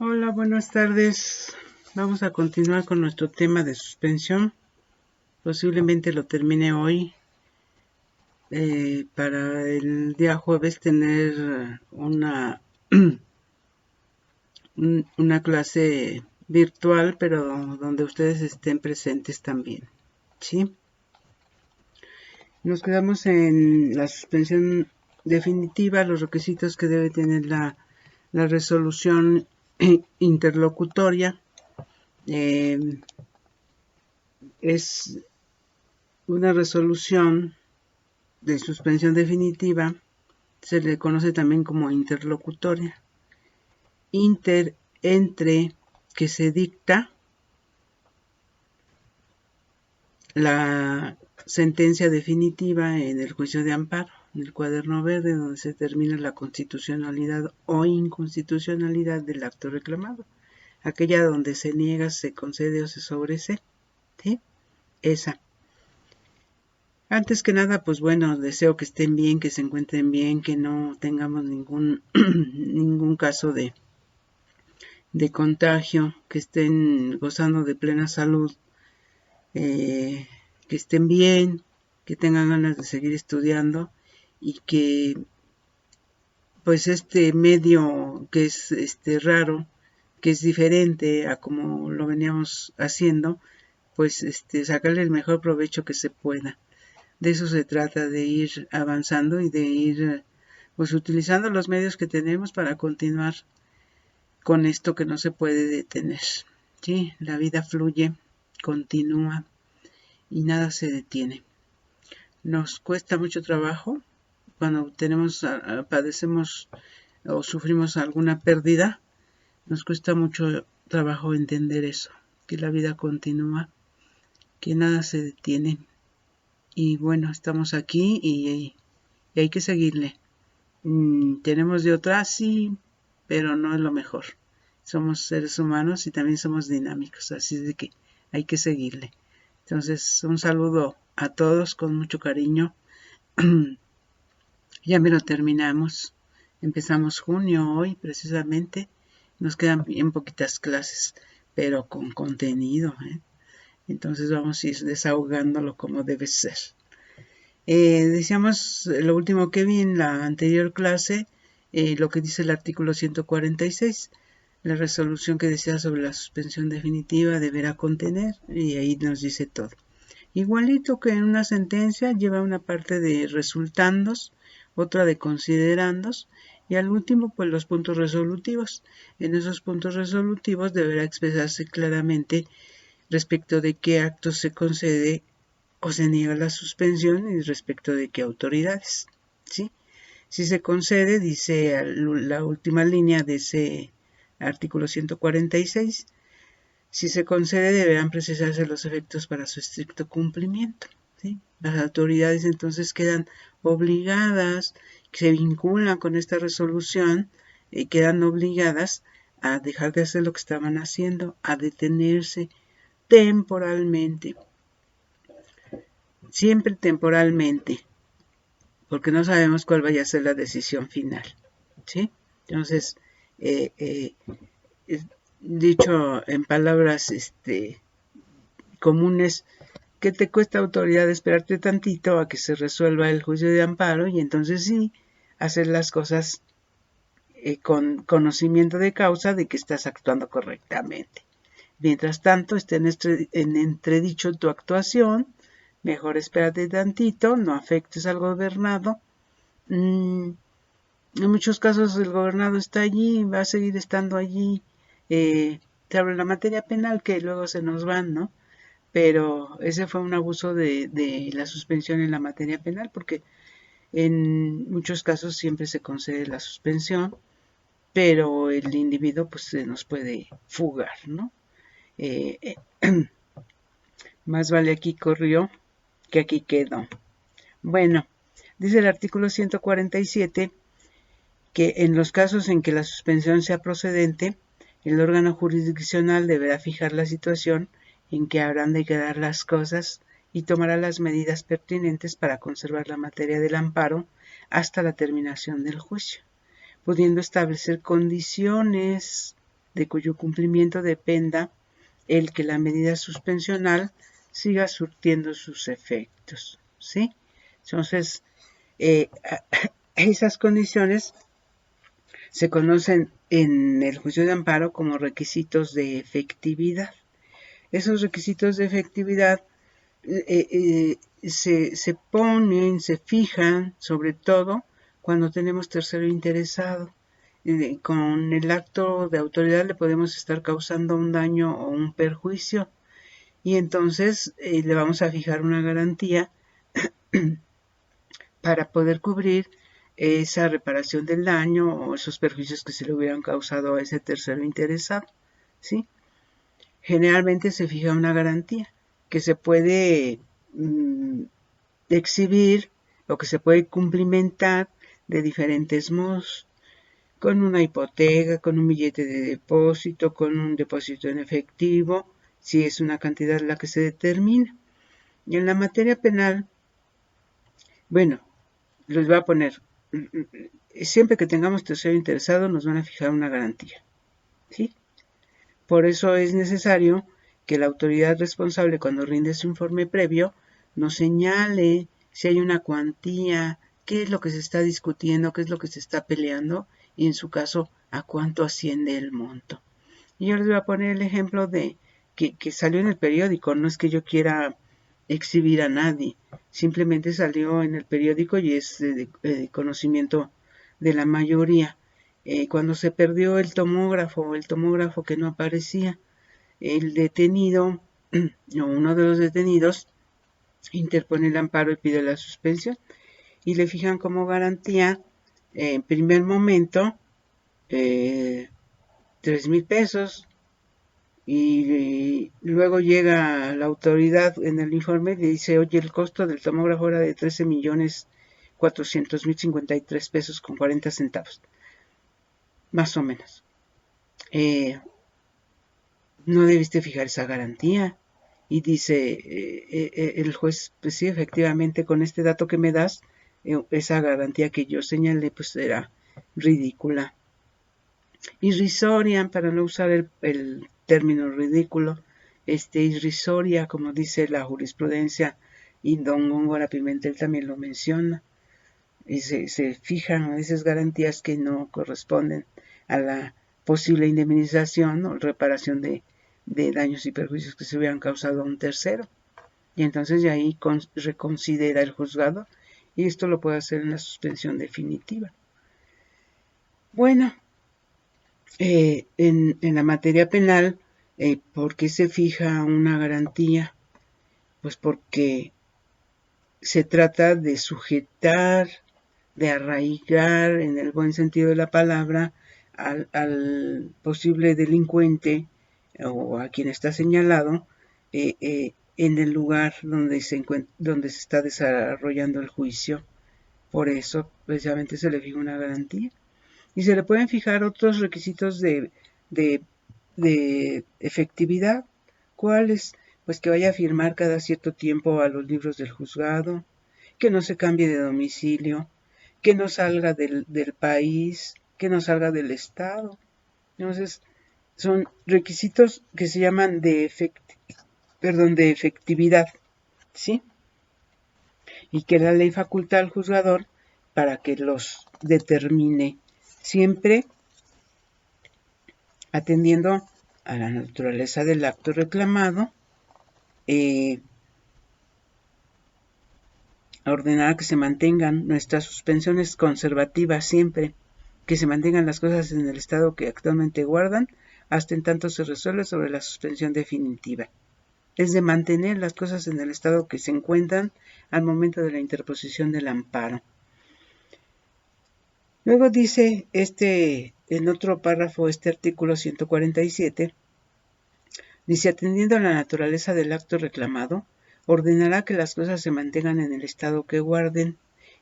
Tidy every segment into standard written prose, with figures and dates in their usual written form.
Hola, buenas tardes. Vamos a continuar con nuestro tema de suspensión. Posiblemente lo termine hoy para el día jueves tener una clase virtual, pero donde ustedes estén presentes también. ¿Sí? Nos quedamos en la suspensión definitiva, los requisitos que debe tener la resolución interlocutoria. Es una resolución de suspensión definitiva, se le conoce también como interlocutoria. Entre que se dicta la sentencia definitiva en el juicio de amparo, en el cuaderno verde, donde se determina la constitucionalidad o inconstitucionalidad del acto reclamado. Aquella donde se niega, se concede o se sobresee. ¿Sí? Esa. Antes que nada, pues bueno, deseo que estén bien, que se encuentren bien, que no tengamos ningún caso de contagio, que estén gozando de plena salud, que estén bien, que tengan ganas de seguir estudiando y que pues este medio que es raro, que es diferente a como lo veníamos haciendo, pues sacarle el mejor provecho que se pueda. De eso se trata, de ir avanzando y de ir pues utilizando los medios que tenemos para continuar con esto que no se puede detener. Sí, la vida fluye, continúa y nada se detiene. Nos cuesta mucho trabajo cuando padecemos o sufrimos alguna pérdida, nos cuesta mucho trabajo entender eso, que la vida continúa, que nada se detiene. Y bueno, estamos aquí y hay que seguirle. Tenemos de otra, sí, pero no es lo mejor. Somos seres humanos y también somos dinámicos, así de que hay que seguirle. Entonces, un saludo a todos con mucho cariño. Ya me lo terminamos. Empezamos junio hoy, precisamente. Nos quedan bien poquitas clases, pero con contenido. Entonces vamos a ir desahogándolo como debe ser. Decíamos lo último que vi en la anterior clase, lo que dice el artículo 146, la resolución que decía sobre la suspensión definitiva deberá contener, y ahí nos dice todo. Igualito que en una sentencia, lleva una parte de resultandos, otra de considerandos, y al último, pues los puntos resolutivos. En esos puntos resolutivos deberá expresarse claramente respecto de qué actos se concede o se niega la suspensión y respecto de qué autoridades. ¿Sí? Si se concede, dice la última línea de ese artículo 146, si se concede deberán precisarse los efectos para su estricto cumplimiento. ¿Sí? Las autoridades entonces quedan obligadas, se vinculan con esta resolución y quedan obligadas a dejar de hacer lo que estaban haciendo, a detenerse temporalmente, siempre temporalmente, porque no sabemos cuál vaya a ser la decisión final. ¿Sí? Entonces, eh, eh, dicho en palabras comunes, ¿qué te cuesta, autoridad, esperarte tantito a que se resuelva el juicio de amparo y entonces sí hacer las cosas con conocimiento de causa de que estás actuando correctamente? Mientras tanto, esté en entredicho tu actuación, mejor espérate tantito, no afectes al gobernado. En muchos casos el gobernado está allí, va a seguir estando allí. Se abre la materia penal que luego se nos van, ¿no? Pero ese fue un abuso de la suspensión en la materia penal, porque en muchos casos siempre se concede la suspensión, pero el individuo pues se nos puede fugar, ¿no? Eh, Más vale aquí corrió que aquí quedó. Bueno, dice el artículo 147 que en los casos en que la suspensión sea procedente, el órgano jurisdiccional deberá fijar la situación en que habrán de quedar las cosas y tomará las medidas pertinentes para conservar la materia del amparo hasta la terminación del juicio, pudiendo establecer condiciones de cuyo cumplimiento dependa el que la medida suspensional siga surtiendo sus efectos, ¿sí? Entonces, esas condiciones se conocen en el juicio de amparo como requisitos de efectividad. Esos requisitos de efectividad se ponen, se fijan, sobre todo cuando tenemos tercero interesado. Con el acto de autoridad le podemos estar causando un daño o un perjuicio, y entonces le vamos a fijar una garantía para poder cubrir esa reparación del daño o esos perjuicios que se le hubieran causado a ese tercero interesado, ¿sí? Generalmente se fija una garantía que se puede exhibir o que se puede cumplimentar de diferentes modos, con una hipoteca, con un billete de depósito, con un depósito en efectivo, si es una cantidad la que se determina. Y en la materia penal, bueno, les voy a poner, siempre que tengamos tercero interesado nos van a fijar una garantía, ¿sí? Por eso es necesario que la autoridad responsable, cuando rinde su informe previo, nos señale si hay una cuantía, qué es lo que se está discutiendo, qué es lo que se está peleando, y en su caso, a cuánto asciende el monto. Y yo les voy a poner el ejemplo de que salió en el periódico. No es que yo quiera exhibir a nadie, simplemente salió en el periódico y es de conocimiento de la mayoría. Cuando se perdió el tomógrafo que no aparecía, el detenido o uno de los detenidos interpone el amparo y pide la suspensión, y le fijan como garantía en primer momento 3,000 pesos, y luego llega la autoridad en el informe y le dice, oye, el costo del tomógrafo era de 13,400,053 pesos con 40 centavos, más o menos. No debiste fijar esa garantía. Y dice el juez, pues sí, efectivamente, con este dato que me das, esa garantía que yo señalé, pues era ridícula. Irrisoria, para no usar el término ridículo, irrisoria, como dice la jurisprudencia, y don Góngora Pimentel también lo menciona. Y se fijan esas garantías que no corresponden a la posible indemnización o reparación de daños y perjuicios que se hubieran causado a un tercero. Y entonces de ahí reconsidera el juzgado, y esto lo puede hacer en la suspensión definitiva. Bueno, en la materia penal, ¿por qué se fija una garantía? Pues porque se trata de sujetar, de arraigar, en el buen sentido de la palabra, al posible delincuente o a quien está señalado en el lugar donde se está desarrollando el juicio. Por eso, precisamente, se le fija una garantía. Y se le pueden fijar otros requisitos de efectividad. ¿Cuáles? Pues que vaya a firmar cada cierto tiempo a los libros del juzgado, que no se cambie de domicilio, que no salga del país, que no salga del estado. Entonces, son requisitos que se llaman de efectividad, ¿sí? Y que la ley faculta al juzgador para que los determine, siempre atendiendo a la naturaleza del acto reclamado, a ordenar que se mantengan nuestras suspensiones conservativas siempre, que se mantengan las cosas en el estado que actualmente guardan, hasta en tanto se resuelve sobre la suspensión definitiva. Es de mantener las cosas en el estado que se encuentran al momento de la interposición del amparo. Luego dice en otro párrafo, artículo 147, dice, atendiendo a la naturaleza del acto reclamado, ordenará que las cosas se mantengan en el estado que guarden,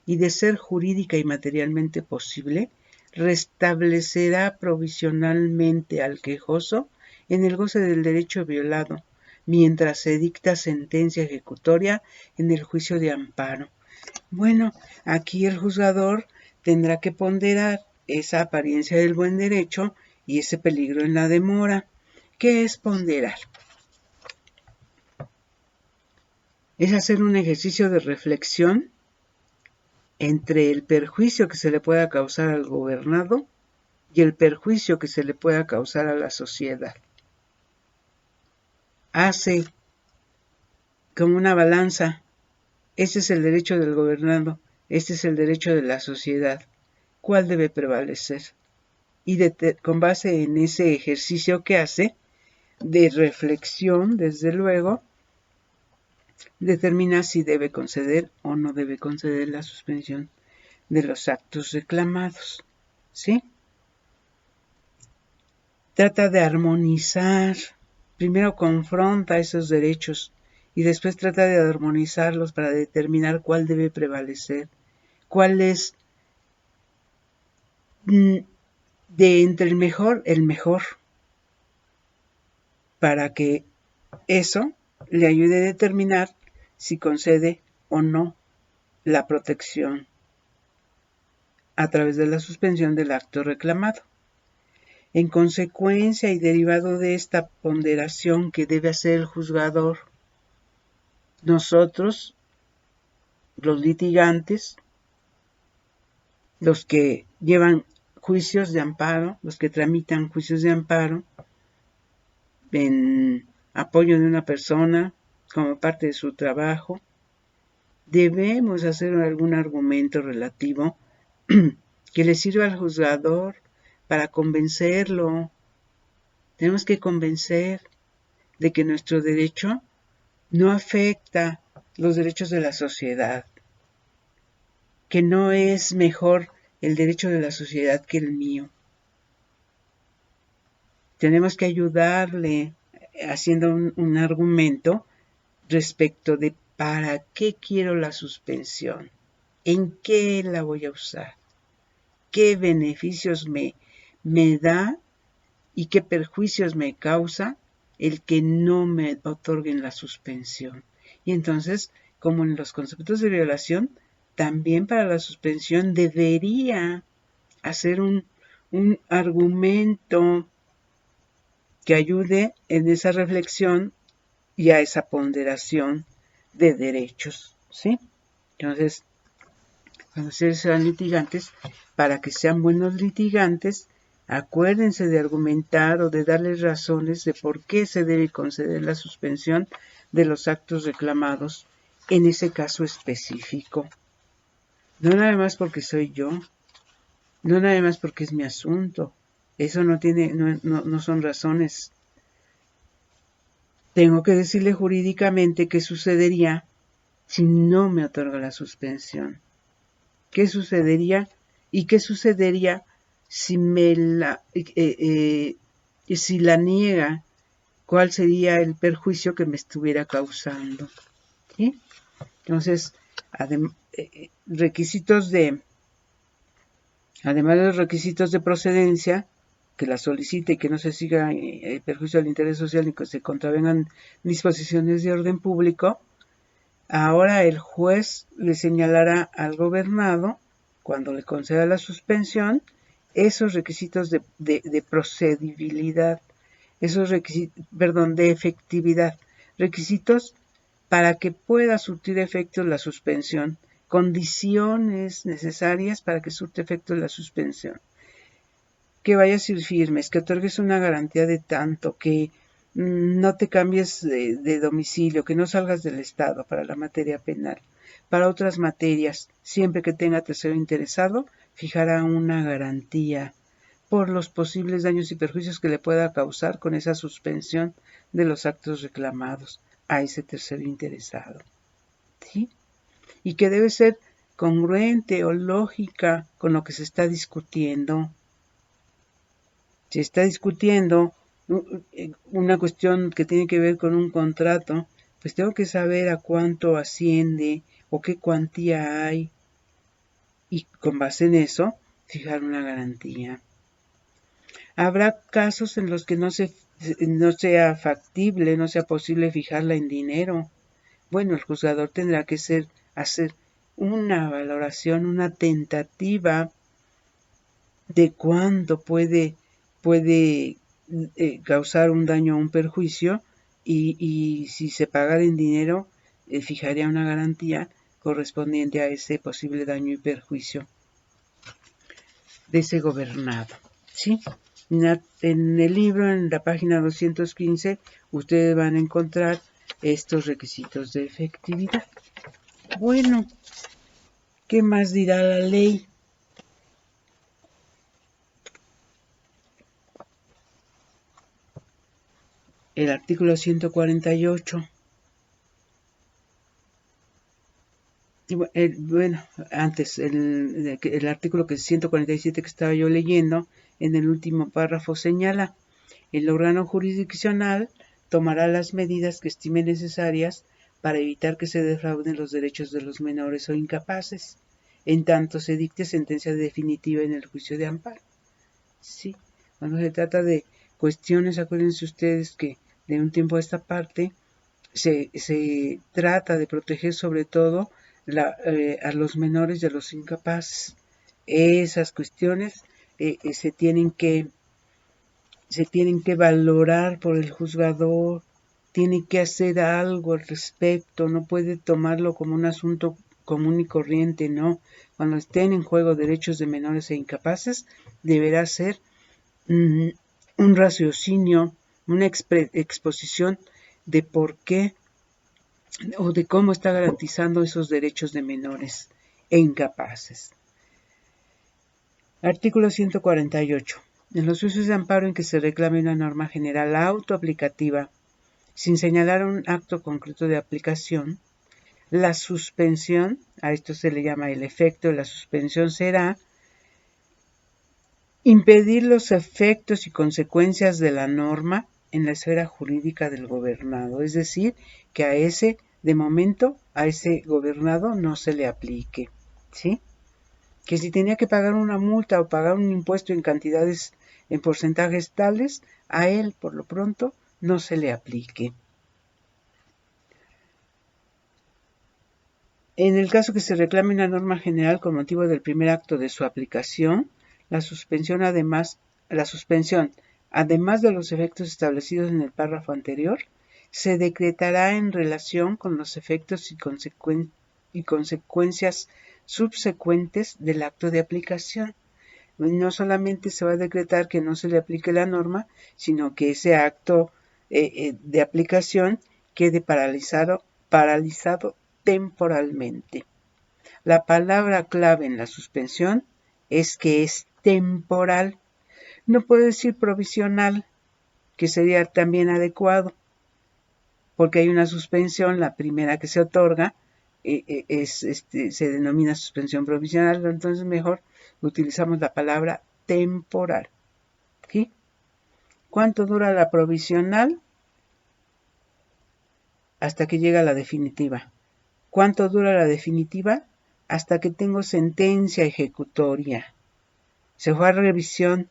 y de ser jurídica y materialmente posible, restablecerá provisionalmente al quejoso en el goce del derecho violado, mientras se dicta sentencia ejecutoria en el juicio de amparo. Bueno, aquí el juzgador tendrá que ponderar esa apariencia del buen derecho y ese peligro en la demora. ¿Qué es ponderar? Es hacer un ejercicio de reflexión entre el perjuicio que se le pueda causar al gobernado y el perjuicio que se le pueda causar a la sociedad. Hace como una balanza. Este es el derecho del gobernado, este es el derecho de la sociedad. ¿Cuál debe prevalecer? Y con base en ese ejercicio que hace, de reflexión, desde luego, determina si debe conceder o no debe conceder la suspensión de los actos reclamados. ¿Sí? Trata de armonizar, primero confronta esos derechos y después trata de armonizarlos para determinar cuál debe prevalecer, cuál es de entre el mejor, para que eso le ayude a determinar si concede o no la protección a través de la suspensión del acto reclamado. En consecuencia y derivado de esta ponderación que debe hacer el juzgador, nosotros, los litigantes, los que llevan juicios de amparo, los que tramitan juicios de amparo en apoyo de una persona como parte de su trabajo, debemos hacer algún argumento relativo que le sirva al juzgador para convencerlo. Tenemos que convencer de que nuestro derecho no afecta los derechos de la sociedad, que no es mejor el derecho de la sociedad que el mío. Tenemos que ayudarle haciendo un argumento respecto de para qué quiero la suspensión, en qué la voy a usar, qué beneficios me da y qué perjuicios me causa el que no me otorguen la suspensión. Y entonces, como en los conceptos de violación, también para la suspensión debería hacer un argumento que ayude en esa reflexión y a esa ponderación de derechos, ¿sí? Entonces, cuando ustedes sean litigantes, para que sean buenos litigantes, acuérdense de argumentar o de darles razones de por qué se debe conceder la suspensión de los actos reclamados en ese caso específico. No nada más porque soy yo, no nada más porque es mi asunto. Eso no son razones. Tengo que decirle jurídicamente qué sucedería si no me otorga la suspensión. ¿Qué sucedería? ¿Y qué sucedería si si la niega? ¿Cuál sería el perjuicio que me estuviera causando? ¿Sí? Entonces, además de los requisitos de procedencia, que la solicite y que no se siga el perjuicio al interés social ni que se contravengan disposiciones de orden público, ahora el juez le señalará al gobernado, cuando le conceda la suspensión, esos requisitos de procedibilidad, esos requisitos, de efectividad, requisitos para que pueda surtir efecto la suspensión, condiciones necesarias para que surte efecto la suspensión. Que vayas a ir firmes, que otorgues una garantía de tanto, que no te cambies de domicilio, que no salgas del Estado para la materia penal. Para otras materias, siempre que tenga tercero interesado, fijará una garantía por los posibles daños y perjuicios que le pueda causar con esa suspensión de los actos reclamados a ese tercero interesado. ¿Sí? Y que debe ser congruente o lógica con lo que se está discutiendo. Se está discutiendo una cuestión que tiene que ver con un contrato, pues tengo que saber a cuánto asciende o qué cuantía hay y con base en eso fijar una garantía. Habrá casos en los que no sea factible, no sea posible fijarla en dinero. Bueno, el juzgador tendrá que hacer una valoración, una tentativa de cuánto puede puede causar un daño o un perjuicio, y si se pagara en dinero, fijaría una garantía correspondiente a ese posible daño y perjuicio de ese gobernado. ¿Sí? En el libro, en la página 215, ustedes van a encontrar estos requisitos de efectividad. Bueno, ¿qué más dirá la ley? El artículo 148. Bueno, antes, el artículo 147 que estaba yo leyendo, en el último párrafo señala: el órgano jurisdiccional tomará las medidas que estime necesarias para evitar que se defrauden los derechos de los menores o incapaces, en tanto se dicte sentencia definitiva en el juicio de amparo. Sí, cuando se trata de cuestiones, acuérdense ustedes que de un tiempo a esta parte se trata de proteger sobre todo a los menores y a los incapaces. Esas cuestiones se tienen que valorar por el juzgador, tiene que hacer algo al respecto, no puede tomarlo como un asunto común y corriente, no. Cuando estén en juego derechos de menores e incapaces, deberá ser un raciocinio, una exposición de por qué o de cómo está garantizando esos derechos de menores e incapaces. Artículo 148. En los juicios de amparo en que se reclame una norma general autoaplicativa, sin señalar un acto concreto de aplicación, la suspensión, a esto se le llama el efecto de la suspensión, será impedir los efectos y consecuencias de la norma en la esfera jurídica del gobernado, es decir, que de momento, a ese gobernado no se le aplique, ¿sí? Que si tenía que pagar una multa o pagar un impuesto en cantidades, en porcentajes tales, a él, por lo pronto, no se le aplique. En el caso que se reclame una norma general con motivo del primer acto de su aplicación, la suspensión, además de los efectos establecidos en el párrafo anterior, se decretará en relación con los efectos y consecuencias subsecuentes del acto de aplicación. No solamente se va a decretar que no se le aplique la norma, sino que ese acto de aplicación quede paralizado temporalmente. La palabra clave en la suspensión es que es temporal. No puedo decir provisional, que sería también adecuado, porque hay una suspensión, la primera que se otorga, se denomina suspensión provisional, entonces mejor utilizamos la palabra temporal. ¿Sí? ¿Cuánto dura la provisional? Hasta que llega la definitiva. ¿Cuánto dura la definitiva? Hasta que tengo sentencia ejecutoria. Se fue a revisión.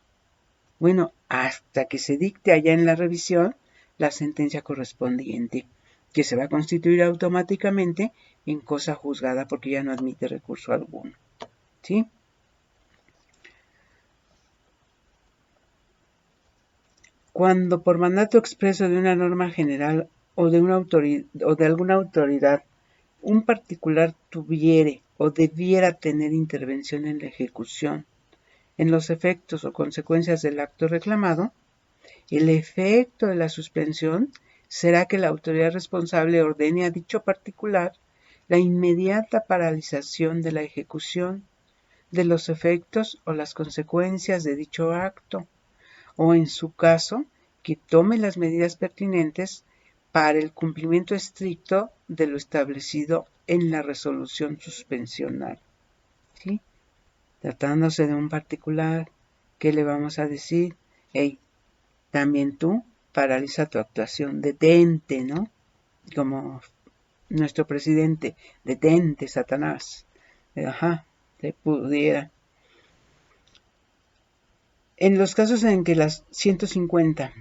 Bueno, hasta que se dicte allá en la revisión la sentencia correspondiente, que se va a constituir automáticamente en cosa juzgada porque ya no admite recurso alguno. ¿Sí? Cuando por mandato expreso de una norma general o de alguna autoridad un particular tuviere o debiera tener intervención en la ejecución, en los efectos o consecuencias del acto reclamado, el efecto de la suspensión será que la autoridad responsable ordene a dicho particular la inmediata paralización de la ejecución de los efectos o las consecuencias de dicho acto, o en su caso, que tome las medidas pertinentes para el cumplimiento estricto de lo establecido en la resolución suspensional. ¿Sí? Tratándose de un particular, ¿qué le vamos a decir? Hey, también tú paraliza tu actuación, detente, ¿no? Como nuestro presidente, detente, Satanás. Se pudiera. En los casos en que las 150,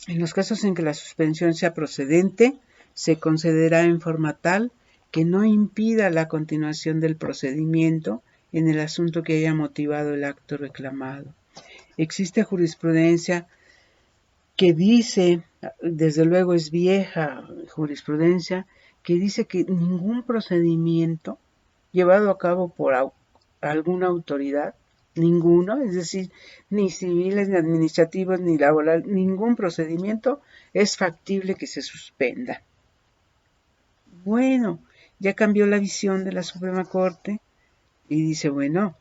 en los casos en que la suspensión sea procedente, se concederá en forma tal que no impida la continuación del procedimiento en el asunto que haya motivado el acto reclamado. existe jurisprudencia que dice, desde luego es vieja jurisprudencia, que dice que ningún procedimiento llevado a cabo por alguna autoridad, ninguno, es decir, ni civiles, ni administrativos, ni laboral, ningún procedimiento es factible que se suspenda. Bueno, ya cambió la visión de la Suprema Corte y dice, bueno,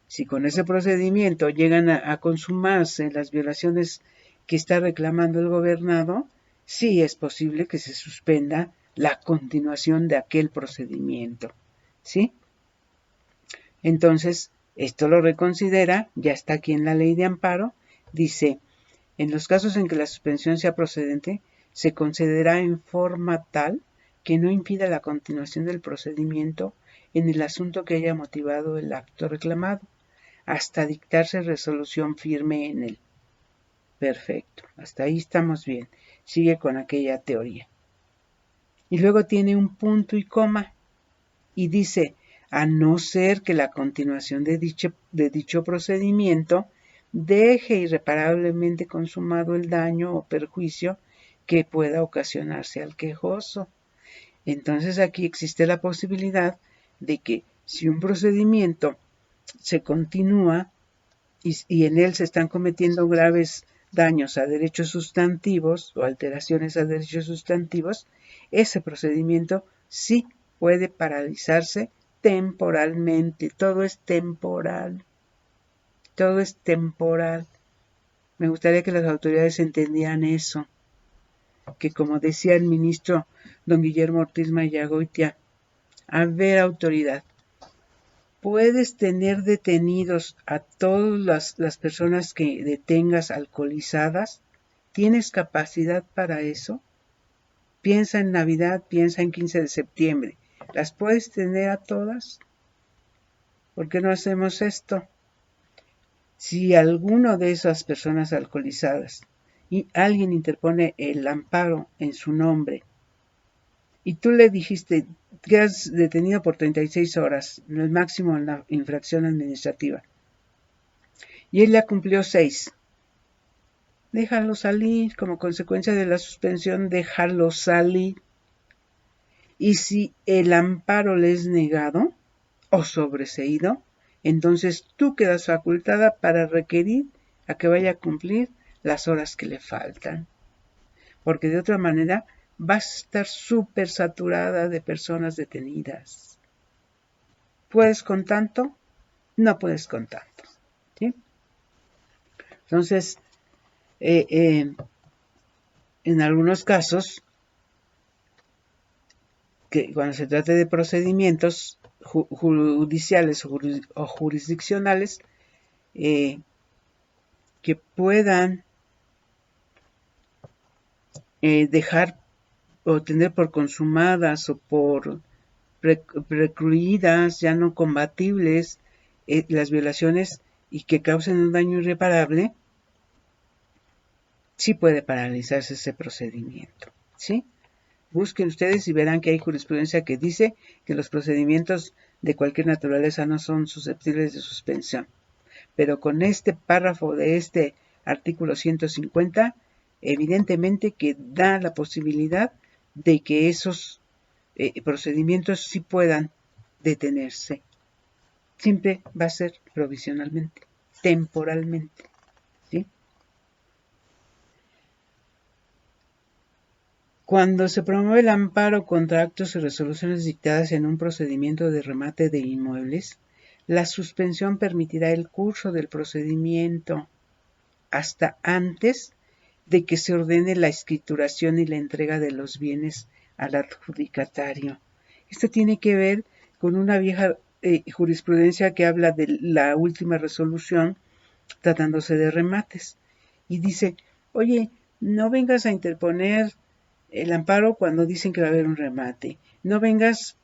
si con ese procedimiento llegan a consumarse las violaciones que está reclamando el gobernado, sí es posible que se suspenda la continuación de aquel procedimiento, ¿sí? Entonces, esto lo reconsidera, ya está aquí en la ley de amparo, dice, en los casos en que la suspensión sea procedente, se concederá en forma tal que no impida la continuación del procedimiento en el asunto que haya motivado el acto reclamado, hasta dictarse resolución firme en él. Perfecto, hasta ahí estamos bien. Sigue con aquella teoría. Y luego tiene un punto y coma y dice, a no ser que la continuación de dicho procedimiento deje irreparablemente consumado el daño o perjuicio que pueda ocasionarse al quejoso. Entonces aquí existe la posibilidad de que si un procedimiento se continúa y en él se están cometiendo graves daños a derechos sustantivos o alteraciones a derechos sustantivos, ese procedimiento sí puede paralizarse temporalmente. Todo es temporal. Todo es temporal. Me gustaría que las autoridades entendieran eso. Que como decía el ministro don Guillermo Ortiz Mayagoitia, a ver, autoridad, puedes tener detenidos a todas las personas que detengas alcoholizadas. ¿Tienes capacidad para eso? Piensa en Navidad, piensa en 15 de septiembre. ¿Las puedes tener a todas? ¿Por qué no hacemos esto? Si alguno de esas personas alcoholizadas y alguien interpone el amparo en su nombre y tú le dijiste que has detenido por 36 horas, el máximo en la infracción administrativa, y él ya cumplió 6, déjalo salir, como consecuencia de la suspensión, déjalo salir. Y si el amparo le es negado o sobreseído, entonces tú quedas facultada para requerir a que vaya a cumplir las horas que le faltan. Porque de otra manera vas a estar súper saturada de personas detenidas. ¿Puedes con tanto? No puedes con tanto. ¿Sí? Entonces, en algunos casos, que cuando se trate de procedimientos judiciales o jurisdiccionales, que puedan dejar o tener por consumadas o por recluidas, ya no combatibles, las violaciones y que causen un daño irreparable, sí puede paralizarse ese procedimiento, ¿sí? Busquen ustedes y verán que hay jurisprudencia que dice que los procedimientos de cualquier naturaleza no son susceptibles de suspensión. Pero con este párrafo de este artículo 150, evidentemente que da la posibilidad de que esos procedimientos sí puedan detenerse. Siempre va a ser provisionalmente, temporalmente, ¿sí? Cuando se promueve el amparo contra actos y resoluciones dictadas en un procedimiento de remate de inmuebles, la suspensión permitirá el curso del procedimiento hasta antes de que se ordene la escrituración y la entrega de los bienes al adjudicatario. Esto tiene que ver con una vieja jurisprudencia que habla de la última resolución tratándose de remates. Y dice, oye, no vengas a interponer el amparo cuando dicen que va a haber un remate. No vengas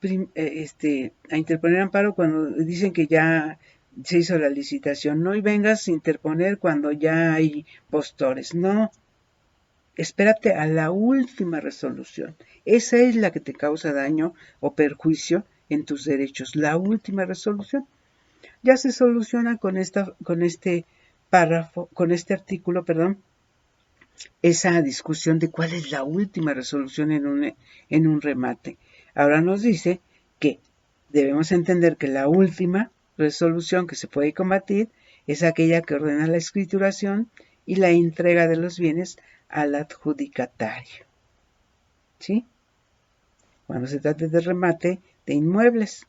a interponer amparo cuando dicen que ya se hizo la licitación. No vengas a interponer cuando ya hay postores. No, espérate a la última resolución. Esa es la que te causa daño o perjuicio en tus derechos. La última resolución ya se soluciona con este párrafo, con este artículo, perdón, esa discusión de cuál es la última resolución en un remate. Ahora nos dice que debemos entender que la última resolución que se puede combatir es aquella que ordena la escrituración y la entrega de los bienes al adjudicatario. ¿Sí? Cuando se trate de remate de inmuebles.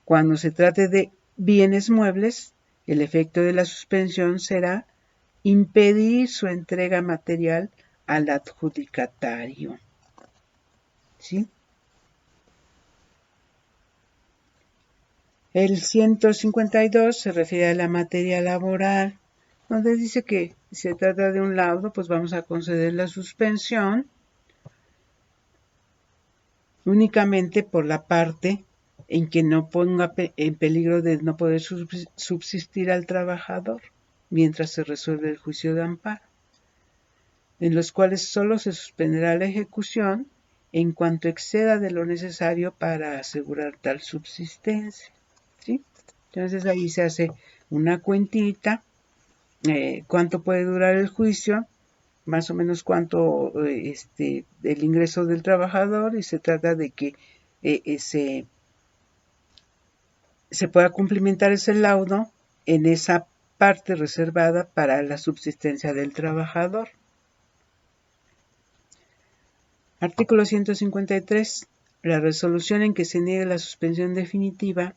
Cuando se trate de bienes muebles, el efecto de la suspensión será impedir su entrega material al adjudicatario. ¿Sí? El 152 se refiere a la materia laboral, donde dice que si se trata de un laudo, pues vamos a conceder la suspensión únicamente por la parte en que no ponga en peligro de no poder subsistir al trabajador mientras se resuelve el juicio de amparo, en los cuales solo se suspenderá la ejecución en cuanto exceda de lo necesario para asegurar tal subsistencia. ¿Sí? Entonces ahí se hace una cuentita, cuánto puede durar el juicio, más o menos cuánto el ingreso del trabajador, y se trata de que se pueda cumplimentar ese laudo en esa parte reservada para la subsistencia del trabajador. Artículo 153. La resolución en que se niegue la suspensión definitiva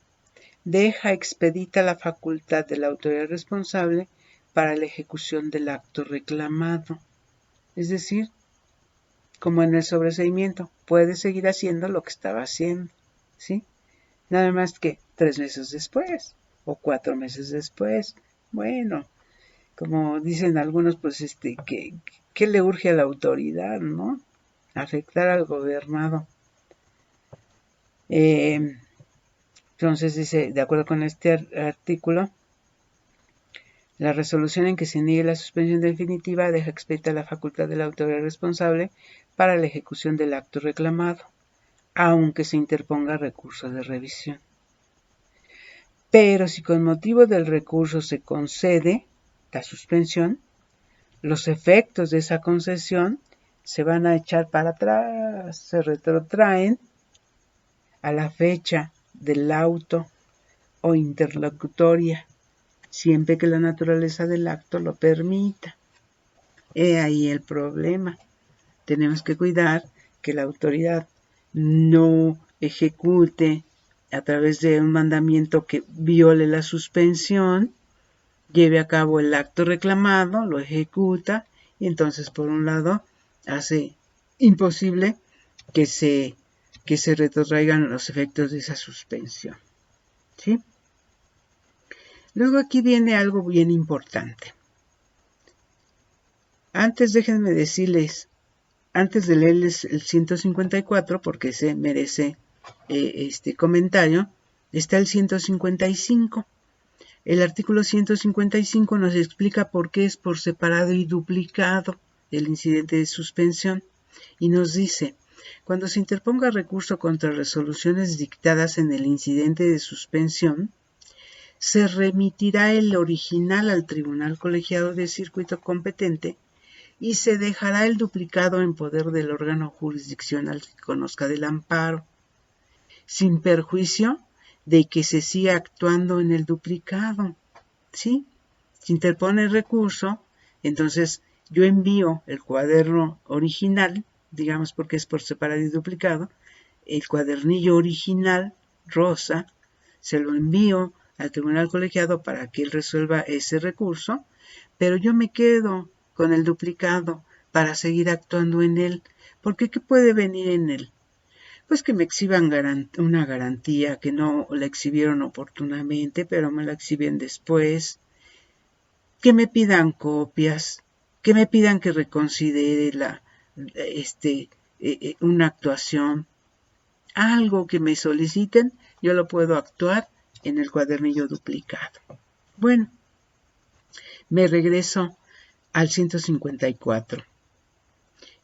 deja expedita la facultad de la autoridad responsable para la ejecución del acto reclamado. Es decir, como en el sobreseimiento, puede seguir haciendo lo que estaba haciendo, ¿sí? Nada más que 3 meses después o 4 meses después. Bueno, como dicen algunos, pues ¿qué le urge a la autoridad, no? Afectar al gobernado. Entonces dice, de acuerdo con este artículo, la resolución en que se niegue la suspensión definitiva deja expedita la facultad de la autoridad responsable para la ejecución del acto reclamado, aunque se interponga recurso de revisión. Pero si con motivo del recurso se concede la suspensión, los efectos de esa concesión se van a echar para atrás, se retrotraen a la fecha del auto o interlocutoria, siempre que la naturaleza del acto lo permita. He ahí el problema. Tenemos que cuidar que la autoridad no ejecute a través de un mandamiento que viole la suspensión, lleve a cabo el acto reclamado, lo ejecuta, y entonces por un lado hace imposible que se retrotraigan los efectos de esa suspensión. ¿Sí? Luego aquí viene algo bien importante. Antes déjenme decirles, antes de leerles el 154, porque se merece este comentario, está el 155. El artículo 155 nos explica por qué es por separado y duplicado el incidente de suspensión, y nos dice: cuando se interponga recurso contra resoluciones dictadas en el incidente de suspensión, se remitirá el original al tribunal colegiado de circuito competente y se dejará el duplicado en poder del órgano jurisdiccional que conozca del amparo, sin perjuicio de que se siga actuando en el duplicado. ¿Sí? Se interpone el recurso, entonces yo envío el cuaderno original, digamos porque es por separado y duplicado, el cuadernillo original, rosa, se lo envío al tribunal colegiado para que él resuelva ese recurso, pero yo me quedo con el duplicado para seguir actuando en él, porque ¿qué puede venir en él? Pues que me exhiban una garantía que no la exhibieron oportunamente, pero me la exhiben después, que me pidan copias, que me pidan que reconsidere una actuación, algo que me soliciten, yo lo puedo actuar en el cuadernillo duplicado. Bueno, me regreso al 154.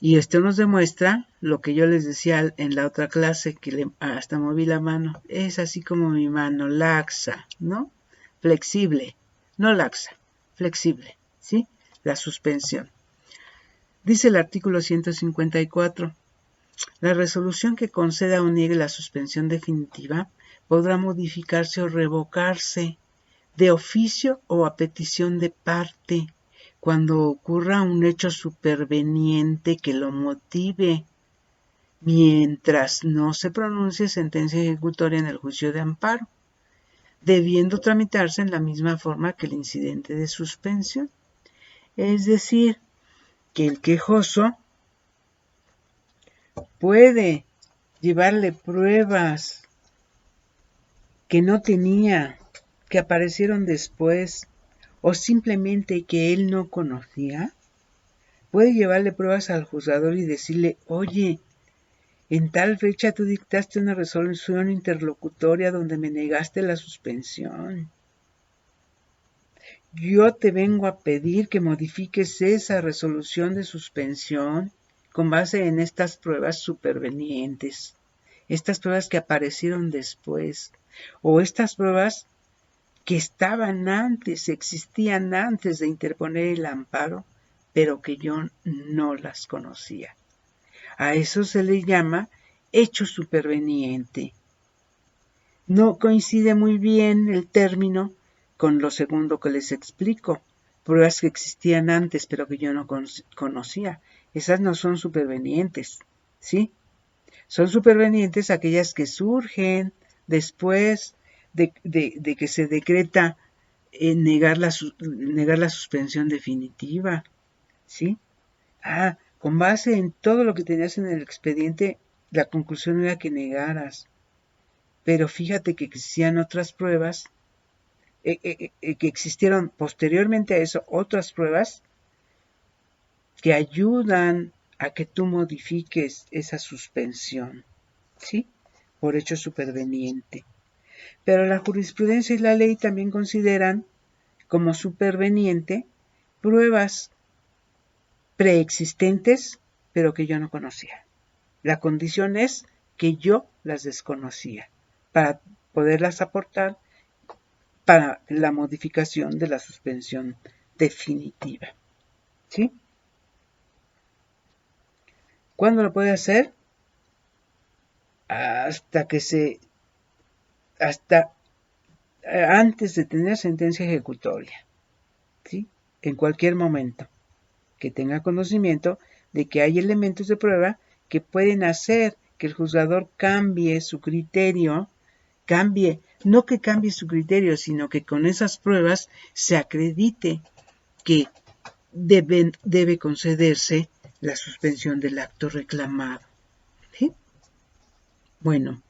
Y esto nos demuestra lo que yo les decía en la otra clase, que hasta moví la mano. Es así como mi mano, laxa, ¿no? Flexible, no laxa, flexible, ¿sí? La suspensión. Dice el artículo 154, la resolución que conceda o niegue la suspensión definitiva podrá modificarse o revocarse de oficio o a petición de parte cuando ocurra un hecho superveniente que lo motive, mientras no se pronuncie sentencia ejecutoria en el juicio de amparo, debiendo tramitarse en la misma forma que el incidente de suspensión. Es decir, que el quejoso puede llevarle pruebas que no tenía, que aparecieron después, o simplemente que él no conocía. Puede llevarle pruebas al juzgador y decirle, oye, en tal fecha tú dictaste una resolución interlocutoria donde me negaste la suspensión. Yo te vengo a pedir que modifiques esa resolución de suspensión con base en estas pruebas supervenientes, estas pruebas que aparecieron después, o estas pruebas que estaban antes, existían antes de interponer el amparo, pero que yo no las conocía. A eso se le llama hecho superveniente. No coincide muy bien el término con lo segundo que les explico, pruebas que existían antes pero que yo no conocía. Esas no son supervenientes, ¿sí? Son supervenientes aquellas que surgen después de que se decreta negar la suspensión definitiva, ¿sí? Con base en todo lo que tenías en el expediente, la conclusión era que negaras. Pero fíjate que existían otras pruebas, que existieron posteriormente a eso otras pruebas que ayudan a que tú modifiques esa suspensión, ¿sí? Por hecho superveniente. Pero la jurisprudencia y la ley también consideran como superveniente pruebas preexistentes, pero que yo no conocía. La condición es que yo las desconocía para poderlas aportar para la modificación de la suspensión definitiva. ¿Sí? ¿Cuándo lo puede hacer? Hasta antes de tener sentencia ejecutoria. ¿Sí? En cualquier momento que tenga conocimiento de que hay elementos de prueba que pueden hacer que el juzgador cambie su criterio, no que cambie su criterio, sino que con esas pruebas se acredite que debe concederse la suspensión del acto reclamado. ¿Sí? Bueno.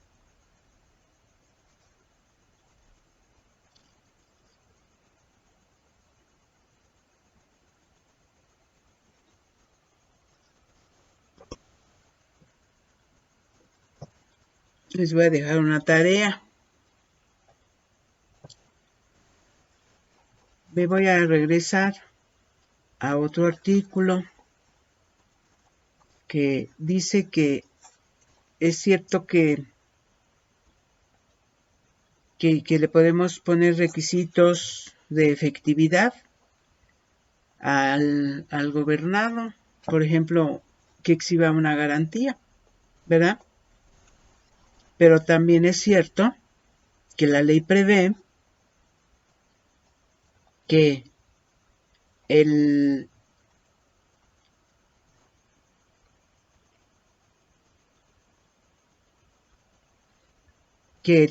Les voy a dejar una tarea. Me voy a regresar a otro artículo que dice que es cierto que le podemos poner requisitos de efectividad al gobernado, por ejemplo, que exhiba una garantía, ¿verdad? Pero también es cierto que la ley prevé que el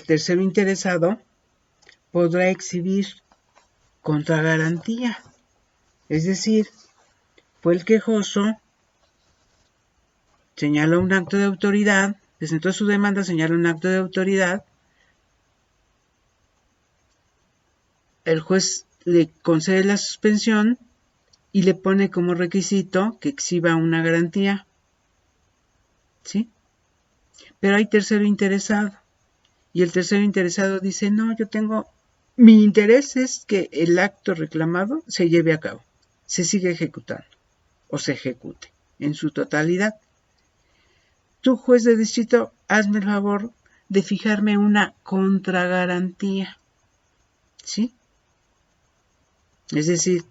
tercero interesado podrá exhibir contra garantía. Es decir, fue el quejoso, señaló un acto de autoridad, presentó su demanda, señaló un acto de autoridad, el juez le concede la suspensión y le pone como requisito que exhiba una garantía, ¿sí? Pero hay tercero interesado, y el tercero interesado dice, no, mi interés es que el acto reclamado se lleve a cabo, se siga ejecutando, o se ejecute en su totalidad. Tú, juez de distrito, hazme el favor de fijarme una contragarantía, ¿sí? Es decir,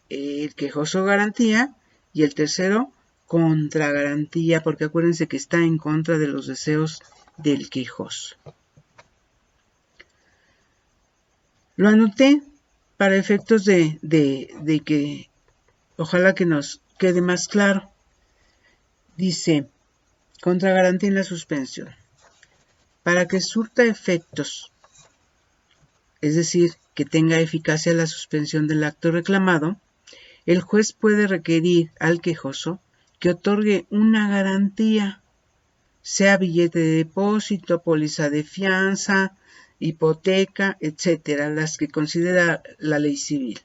el quejoso garantía y el tercero contragarantía, porque acuérdense que está en contra de los deseos del quejoso. Lo anoté para efectos de que ojalá que nos quede más claro. Dice, contragarantía en la suspensión. Para que surta efectos, es decir, que tenga eficacia la suspensión del acto reclamado, el juez puede requerir al quejoso que otorgue una garantía, sea billete de depósito, póliza de fianza, hipoteca, etcétera, las que considera la ley civil,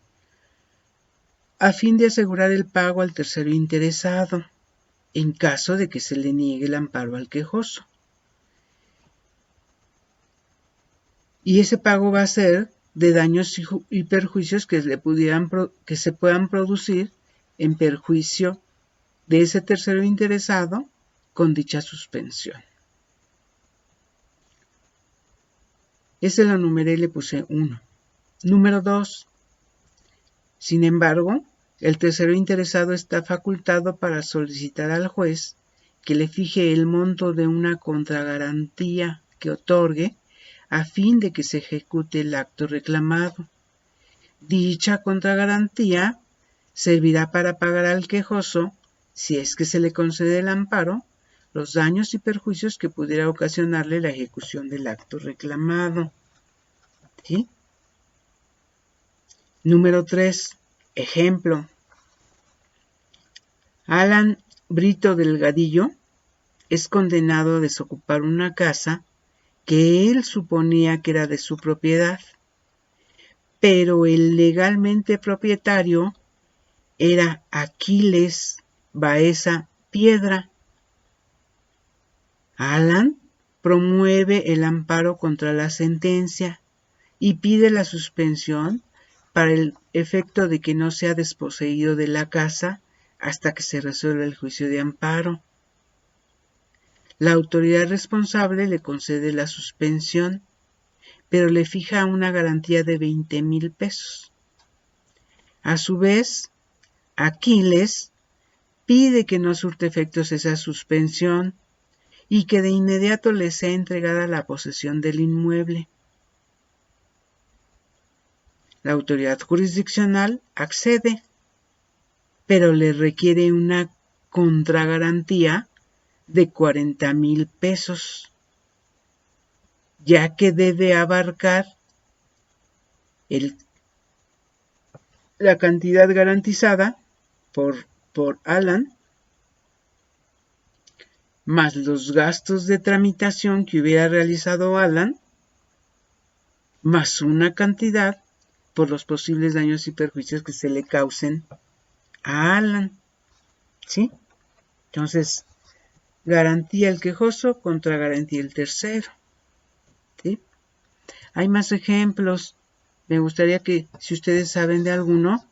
a fin de asegurar el pago al tercero interesado, en caso de que se le niegue el amparo al quejoso. Y ese pago va a ser de daños y perjuicios que se puedan producir en perjuicio de ese tercero interesado con dicha suspensión. Ese lo numeré y le puse 1. Número 2. Sin embargo, el tercero interesado está facultado para solicitar al juez que le fije el monto de una contragarantía que otorgue a fin de que se ejecute el acto reclamado. Dicha contragarantía servirá para pagar al quejoso, si es que se le concede el amparo, los daños y perjuicios que pudiera ocasionarle la ejecución del acto reclamado. ¿Sí? Número 3. Ejemplo. Alan Brito Delgadillo es condenado a desocupar una casa que él suponía que era de su propiedad, pero el legalmente propietario era Aquiles Baeza Piedra. Alan promueve el amparo contra la sentencia y pide la suspensión para el efecto de que no sea desposeído de la casa hasta que se resuelva el juicio de amparo. La autoridad responsable le concede la suspensión, pero le fija una garantía de 20,000 pesos. A su vez, Aquiles pide que no surte efectos esa suspensión y que de inmediato le sea entregada la posesión del inmueble. La autoridad jurisdiccional accede, pero le requiere una contragarantía de 40,000 pesos, ya que debe abarcar la cantidad garantizada por Alan, más los gastos de tramitación que hubiera realizado Alan, más una cantidad por los posibles daños y perjuicios que se le causen a Alan. ¿Sí? Entonces, garantía el quejoso contra garantía el tercero. ¿Sí? Hay más ejemplos. Me gustaría que, si ustedes saben de alguno,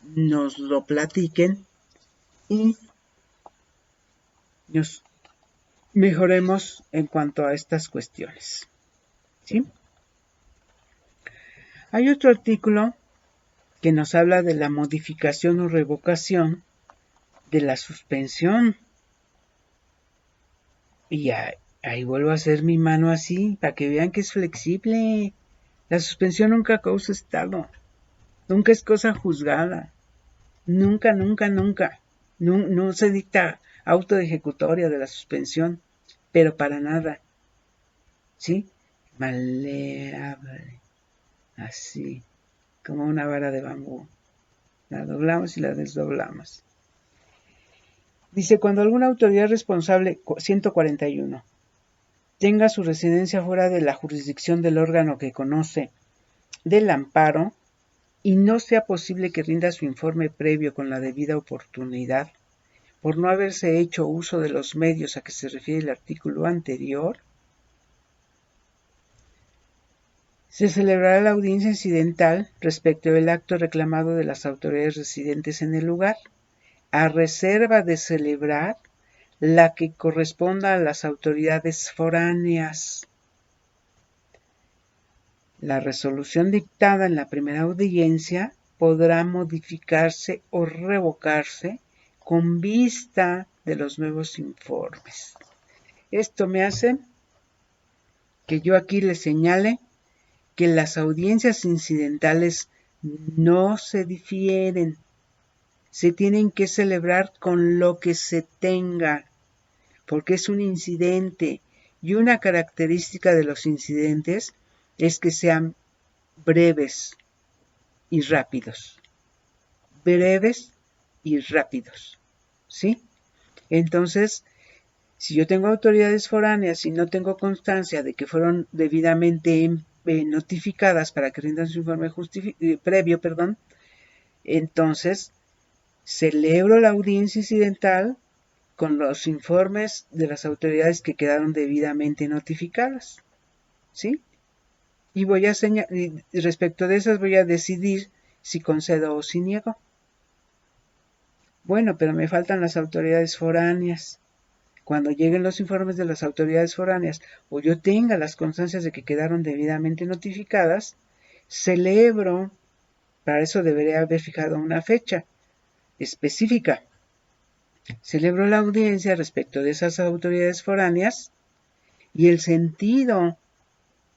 nos lo platiquen y nos mejoremos en cuanto a estas cuestiones. ¿Sí? Hay otro artículo que nos habla de la modificación o revocación de la suspensión. Y ahí vuelvo a hacer mi mano así, para que vean que es flexible. La suspensión nunca causa estado. Nunca es cosa juzgada. Nunca, nunca, nunca. No se dicta auto ejecutoria de la suspensión, pero para nada. ¿Sí? Maleable. Así, como una vara de bambú. La doblamos y la desdoblamos. Dice, cuando alguna autoridad responsable, 141, tenga su residencia fuera de la jurisdicción del órgano que conoce del amparo y no sea posible que rinda su informe previo con la debida oportunidad, por no haberse hecho uso de los medios a que se refiere el artículo anterior, se celebrará la audiencia incidental respecto del acto reclamado de las autoridades residentes en el lugar, a reserva de celebrar la que corresponda a las autoridades foráneas. La resolución dictada en la primera audiencia podrá modificarse o revocarse con vista de los nuevos informes. Esto me hace que yo aquí le señale que las audiencias incidentales no se difieren, se tienen que celebrar con lo que se tenga, porque es un incidente, y una característica de los incidentes es que sean breves y rápidos. Breves y rápidos, ¿sí? Entonces, si yo tengo autoridades foráneas y no tengo constancia de que fueron debidamente notificadas para que rindan su informe previo, entonces celebro la audiencia incidental con los informes de las autoridades que quedaron debidamente notificadas, ¿sí? Y voy a respecto de esas voy a decidir si concedo o si niego. Bueno, pero me faltan las autoridades foráneas. Cuando lleguen los informes de las autoridades foráneas o yo tenga las constancias de que quedaron debidamente notificadas, celebro, para eso debería haber fijado una fecha específica. Celebro la audiencia respecto de esas autoridades foráneas y el sentido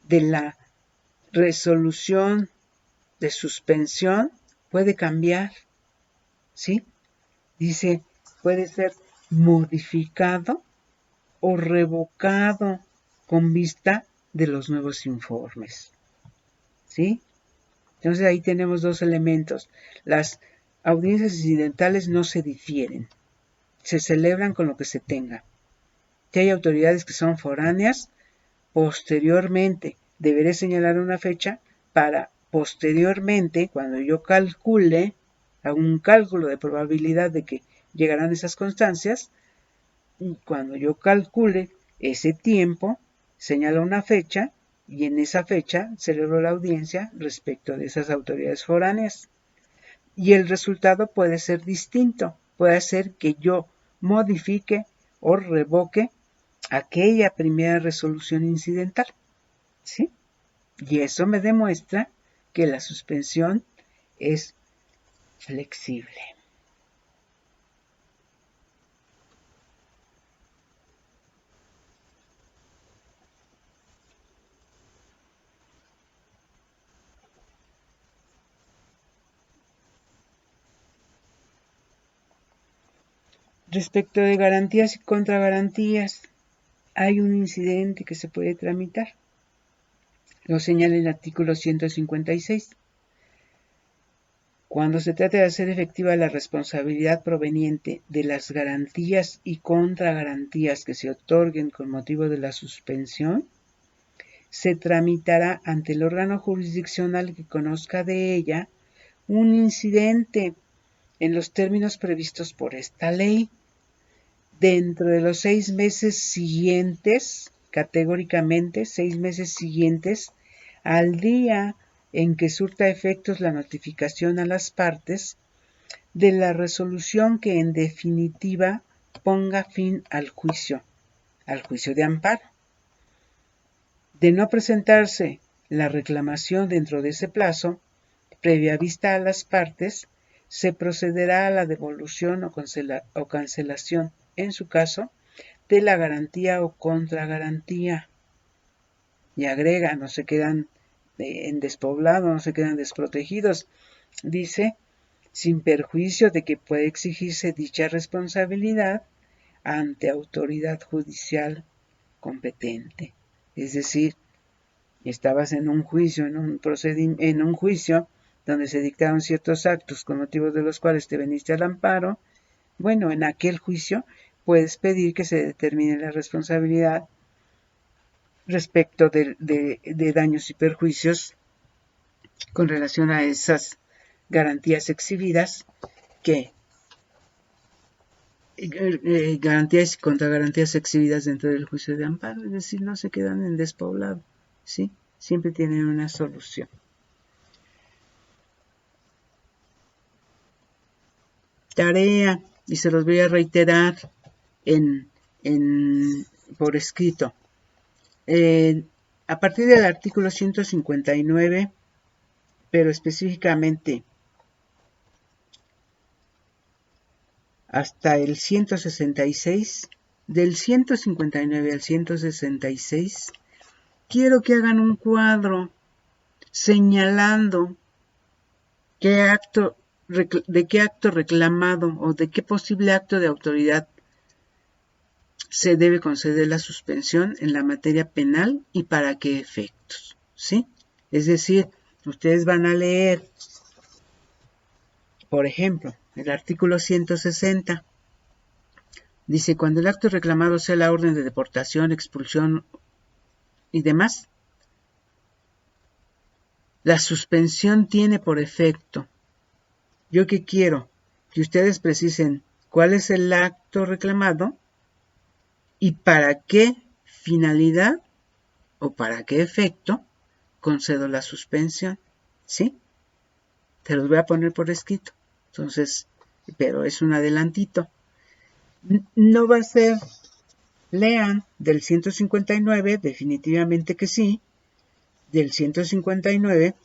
de la resolución de suspensión puede cambiar, ¿sí? Dice, puede ser modificado o revocado con vista de los nuevos informes, ¿sí? Entonces ahí tenemos dos elementos. Las audiencias incidentales no se difieren, se celebran con lo que se tenga. Si hay autoridades que son foráneas, posteriormente deberé señalar una fecha para posteriormente, cuando yo calcule, hago un cálculo de probabilidad de que llegarán esas constancias, y cuando yo calcule ese tiempo, señalo una fecha y en esa fecha celebro la audiencia respecto de esas autoridades foráneas. Y el resultado puede ser distinto, puede ser que yo modifique o revoque aquella primera resolución incidental, ¿sí? Y eso me demuestra que la suspensión es flexible. Respecto de garantías y contragarantías, hay un incidente que se puede tramitar. Lo señala el artículo 156. Cuando se trata de hacer efectiva la responsabilidad proveniente de las garantías y contragarantías que se otorguen con motivo de la suspensión, se tramitará ante el órgano jurisdiccional que conozca de ella un incidente en los términos previstos por esta ley. Dentro de los 6 meses siguientes, categóricamente 6 meses siguientes, al día en que surta efectos la notificación a las partes de la resolución que en definitiva ponga fin al juicio de amparo. De no presentarse la reclamación dentro de ese plazo, previa vista a las partes, se procederá a la devolución o cancelación, en su caso, de la garantía o contragarantía. Y agrega, no se quedan en despoblado, no se quedan desprotegidos. Dice, sin perjuicio de que puede exigirse dicha responsabilidad ante autoridad judicial competente. Es decir, estabas en un juicio, en un juicio donde se dictaron ciertos actos con motivos de los cuales te veniste al amparo. Bueno, en aquel juicio puedes pedir que se determine la responsabilidad respecto de daños y perjuicios con relación a esas garantías exhibidas que garantías y contragarantías exhibidas dentro del juicio de amparo, es decir, no se quedan en despoblado, ¿sí? Siempre tienen una solución. Tarea, y se los voy a reiterar por escrito. A partir del artículo 159, pero específicamente hasta el 166, del 159 al 166, quiero que hagan un cuadro señalando de qué acto reclamado o de qué posible acto de autoridad se debe conceder la suspensión en la materia penal y para qué efectos, ¿sí? Es decir, ustedes van a leer, por ejemplo, el artículo 160. Dice, cuando el acto reclamado sea la orden de deportación, expulsión y demás, la suspensión tiene por efecto. ¿Yo qué quiero? Que ustedes precisen cuál es el acto reclamado y para qué finalidad o para qué efecto concedo la suspensión. ¿Sí? Te los voy a poner por escrito. Entonces, pero es un adelantito. No va a ser, lean del 159, definitivamente que sí, del 159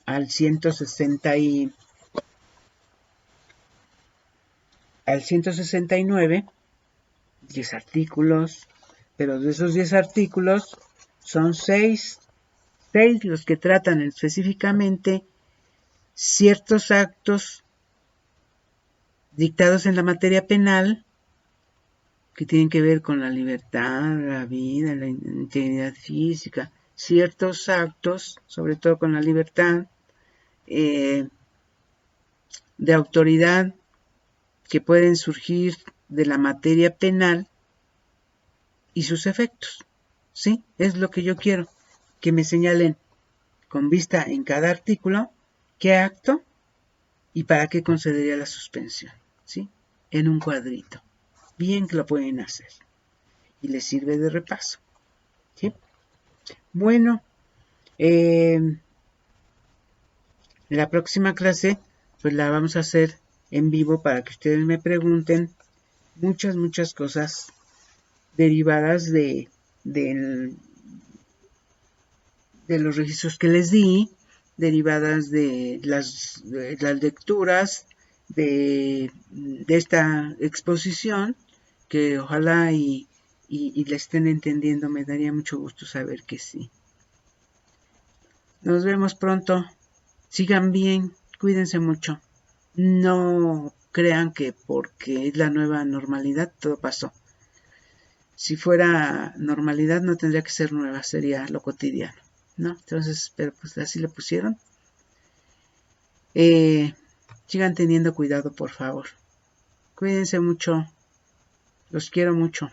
al 169, 10 artículos, pero de esos 10 artículos son 6 los que tratan específicamente ciertos actos dictados en la materia penal que tienen que ver con la libertad, la vida, la integridad física, ciertos actos, sobre todo con la libertad, de autoridad que pueden surgir de la materia penal y sus efectos. ¿Sí? Es lo que yo quiero, que me señalen con vista en cada artículo qué acto y para qué concedería la suspensión. ¿Sí? En un cuadrito. Bien que lo pueden hacer. Y les sirve de repaso. ¿Sí? Bueno, la próxima clase pues la vamos a hacer en vivo para que ustedes me pregunten muchas cosas derivadas de los registros que les di, derivadas de las lecturas de esta exposición, que ojalá y la estén entendiendo. Me daría mucho gusto saber que sí. Nos vemos pronto. Sigan bien, cuídense mucho. No crean que porque es la nueva normalidad todo pasó. Si fuera normalidad no tendría que ser nueva, sería lo cotidiano, ¿no? Entonces, pero pues así le pusieron. Sigan teniendo cuidado, por favor. Cuídense mucho. Los quiero mucho.